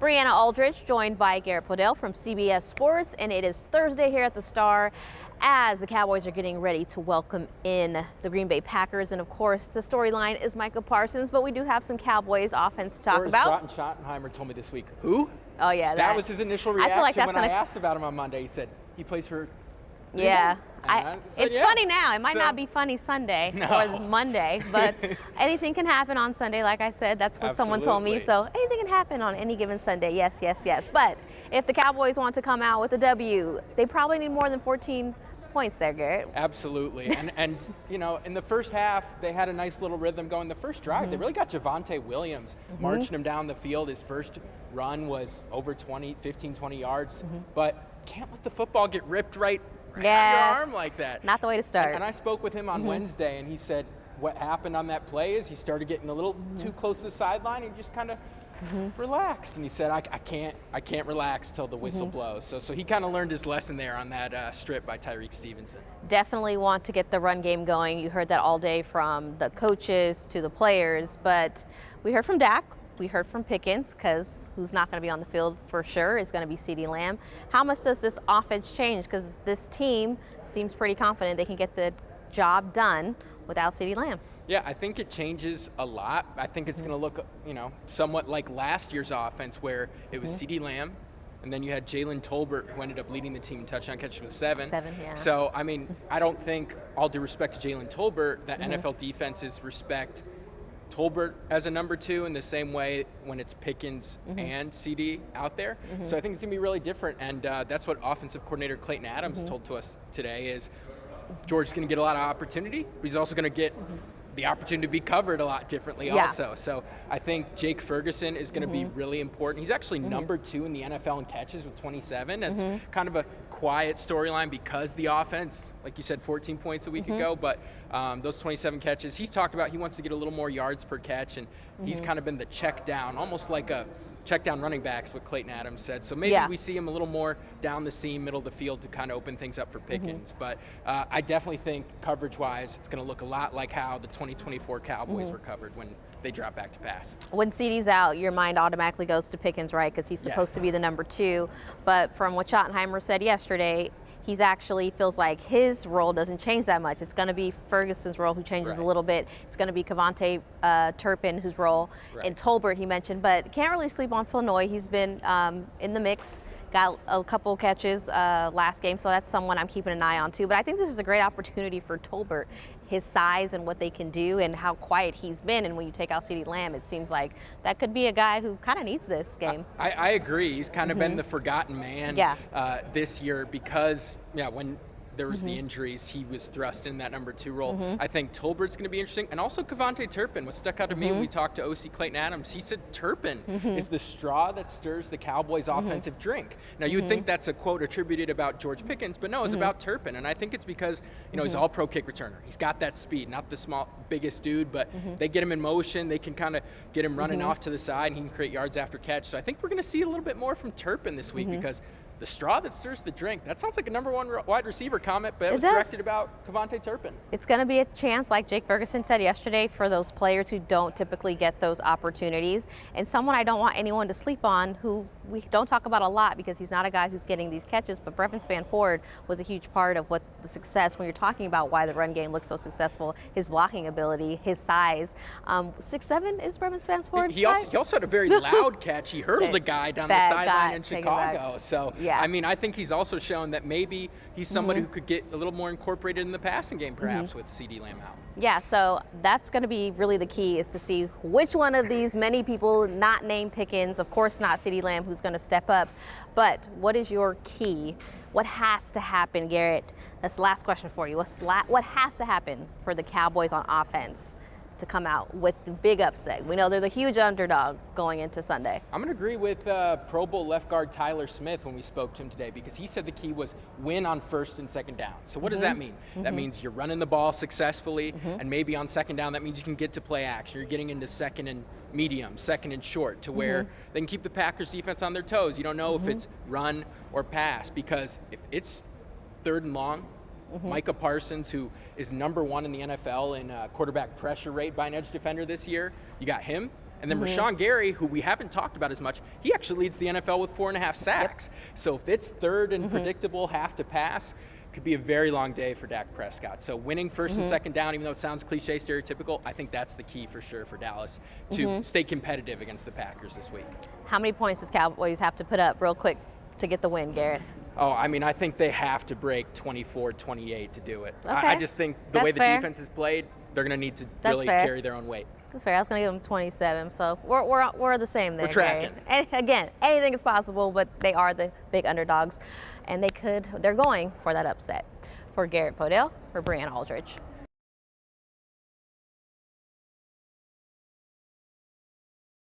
Brianna Aldridge, joined by Garrett Podell from CBS Sports, and it is Thursday here at the Star as the Cowboys are getting ready to welcome in the Green Bay Packers. And of course, the storyline is Micah Parsons, but we do have some Cowboys offense to talk about. Schottenheimer told me this week, who? Oh yeah, that was his initial reaction. I feel like that's when I asked about him on Monday. He said he plays for. Yeah. It's funny now. It might not be funny Sunday or Monday, but anything can happen on Sunday. Like I said, that's what someone told me. So anything can happen on any given Sunday. Yes, yes, yes. But if the Cowboys want to come out with a W, they probably need more than 14 points there, Garrett. Absolutely. and you know, in the first half, they had a nice little rhythm going. The first drive, they really got Javonte Williams marching him down the field. His first run was over 15, 20 yards. But can't let the football get ripped right out of your arm like that. Not the way to start. And I spoke with him on Wednesday, and he said what happened on that play is he started getting a little too close to the sideline and just kind of relaxed. And he said, I can't relax till the whistle blows. So he kind of learned his lesson there on that strip by Tyreek Stevenson. Definitely want to get the run game going. You heard that all day from the coaches to the players, but we heard from Dak. We heard from Pickens, because who's not going to be on the field for sure is going to be CeeDee Lamb. How much does this offense change? Because this team seems pretty confident they can get the job done without CeeDee Lamb. Yeah, I think it changes a lot. I think it's going to look, somewhat like last year's offense, where it was CeeDee Lamb, and then you had Jalen Tolbert, who ended up leading the team in touchdown catches with 7. Yeah. So, I mean, I don't think, all due respect to Jalen Tolbert, that NFL defenses respect Tolbert as a number 2 in the same way when it's Pickens and CeeDee out there. So I think it's going to be really different, and that's what offensive coordinator Clayton Adams told to us today is George's going to get a lot of opportunity, but he's also going to get the opportunity to be covered a lot differently also. So I think Jake Ferguson is going to be really important. He's actually number 2 in the NFL in catches with 27. It's kind of a quiet storyline because the offense, like you said, 14 points a week ago, but those 27 catches, he's talked about he wants to get a little more yards per catch, and he's kind of been the check down, almost like a check down running backs, what Clayton Adams said. So maybe we see him a little more down the seam, middle of the field to kind of open things up for Pickens. But I definitely think coverage-wise, it's going to look a lot like how the 2024 Cowboys were covered when they drop back to pass. When CeeDee's out, your mind automatically goes to Pickens, right? Because he's supposed to be the number 2. But from what Schottenheimer said yesterday, he's actually feels like his role doesn't change that much. It's going to be Ferguson's role who changes a little bit. It's going to be Kevontae Turpin whose role, and Tolbert he mentioned. But can't really sleep on Flournoy. He's been in the mix. Got a couple catches last game, so that's someone I'm keeping an eye on too. But I think this is a great opportunity for Tolbert, his size and what they can do and how quiet he's been. And when you take out CeeDee Lamb, it seems like that could be a guy who kind of needs this game. I agree. He's kind of been the forgotten man this year because, when there was the injuries, he was thrust in that number 2 role. I think Tolbert's going to be interesting. And also Kevontae Turpin. What stuck out to me when we talked to OC Clayton Adams, he said Turpin is the straw that stirs the Cowboys' offensive drink. Now, you would think that's a quote attributed about George Pickens, but no, it's about Turpin. And I think it's because, he's all pro kick returner. He's got that speed, not the biggest dude, but they get him in motion. They can kind of get him running off to the side, and he can create yards after catch. So I think we're going to see a little bit more from Turpin this week because the straw that stirs the drink. That sounds like a number 1 wide receiver comment, but it was directed about Kevontae Turpin. It's going to be a chance, like Jake Ferguson said yesterday, for those players who don't typically get those opportunities. And someone I don't want anyone to sleep on, who we don't talk about a lot because he's not a guy who's getting these catches, but Brevin Spanford was a huge part of what the success, when you're talking about why the run game looks so successful, his blocking ability, his size. 6'7" is Brevin Spanford? He also had a very loud catch. He hurdled a guy down the sideline in Chicago. So, I mean, I think he's also shown that maybe he's somebody who could get a little more incorporated in the passing game, perhaps, with CeeDee Lamb out. Yeah, so that's going to be really the key, is to see which one of these many people not named Pickens, of course not CeeDee Lamb, who's going to step up. But what is your key? What has to happen, Garrett? That's the last question for you. What has to happen for the Cowboys on offense to come out with the big upset? We know they're the huge underdog going into Sunday. I'm going to agree with Pro Bowl left guard Tyler Smith when we spoke to him today, because he said the key was win on 1st and 2nd down. So what does that mean? That means you're running the ball successfully, and maybe on 2nd down that means you can get to play action. You're getting into 2nd and medium, 2nd and short, to where they can keep the Packers defense on their toes. You don't know if it's run or pass, because if it's 3rd and long, Micah Parsons, who is number 1 in the NFL in quarterback pressure rate by an edge defender this year, you got him, And then Rashawn Gary, who we haven't talked about as much, he actually leads the NFL with 4.5 sacks. So if it's third and predictable, have to pass, could be a very long day for Dak Prescott. So winning first and second down, even though it sounds cliche, stereotypical, I think that's the key for sure for Dallas to stay competitive against the Packers this week. How many points does Cowboys have to put up real quick to get the win, Garrett? Oh, I mean, I think they have to break 24-28 to do it. Okay. I just think the way the fair. defense is played, they're going to need to That's really fair. carry their own weight. That's fair. I was going to give them 27, so we're the same there. We're tracking. And again, anything is possible, but they are the big underdogs, and they're going for that upset. For Garrett Podell, for Brianna Aldridge.